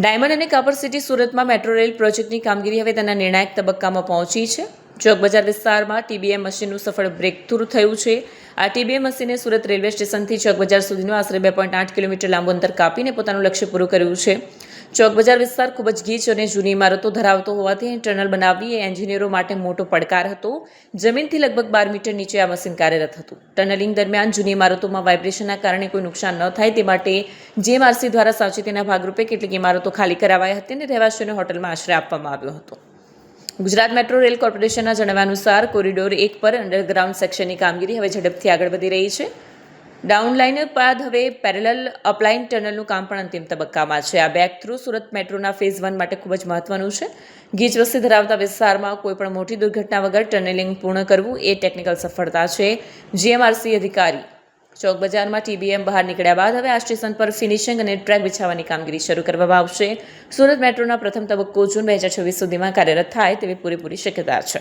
Diamond અને કાપડ city સુરતમાં મેટ્રો રેલ પ્રોજેક્ટની કામગીરી હવે તેના નિર્ણાયક તબક્કામાં પહોંચી છે. ચોક બજાર વિસ્તારમાં ટીબીએમ મશીનનું સફળ બ્રેકથ્રુ થયું છે. આ ટીબીએમ મશીને સુરત રેલવે સ્ટેશનથી ચોક બજાર સુધીનું આશરે 2.8 કિલોમીટર લાંબુ અંતર કાપીને પોતાનું લક્ષ્ય પૂરું કર્યું છે. ચોક બજાર વિસ્તાર ખૂબ જ ગીચ અને જૂની ઇમારતો ધરાવતો હોવાથી ટનલ બનાવવી એ એન્જિનિયરો માટે મોટો પડકાર હતો. જમીનથી લગભગ 12 મીટર નીચે આ મશીન કાર્યરત હતું. ટનલિંગ દરમિયાન જૂની ઇમારતોમાં વાઇબ્રેશનના કારણે કોઈ નુકસાન ન થાય તે માટે જીએમઆરસી દ્વારા સાવચેતીના ભાગરૂપે કેટલીક ઇમારતો ખાલી કરાવાઈ હતી અને રહેવાસીઓને હોટલમાં આશ્રય આપવામાં આવ્યો હતો. ગુજરાત મેટ્રો રેલ કોર્પોરેશનના જણાવ્યા અનુસાર કોરિડોર 1 પર અંડરગ્રાઉન્ડ સેક્શનની કામગીરી હવે ઝડપથી આગળ વધી રહી છે. ડાઉનલાઇન બાદ હવે પેરેલલ અપલાઇન ટનલનું કામ પણ અંતિમ તબક્કામાં છે. આ બ્રેક થ્રુ સુરત મેટ્રોના ફેઝ 1 માટે ખૂબ જ મહત્વનું છે. ગીચ વસ્તી ધરાવતા વિસ્તારમાં કોઈપણ મોટી દુર્ઘટના વગર ટનલિંગ પૂર્ણ કરવું એ ટેકનિકલ સફળતા છે. જીએમઆરસી અધિકારી ચોક બજારમાં ટીબીએમ બહાર નીકળ્યા બાદ હવે આ સ્ટેશન પર ફિનિશિંગ અને ટ્રેક બિછાવવાની કામગીરી શરૂ કરવામાં આવશે. સુરત મેટ્રોના પ્રથમ તબક્કો જૂન 2026 સુધીમાં કાર્યરત થાય તેવી પૂરેપૂરી શક્યતા છે.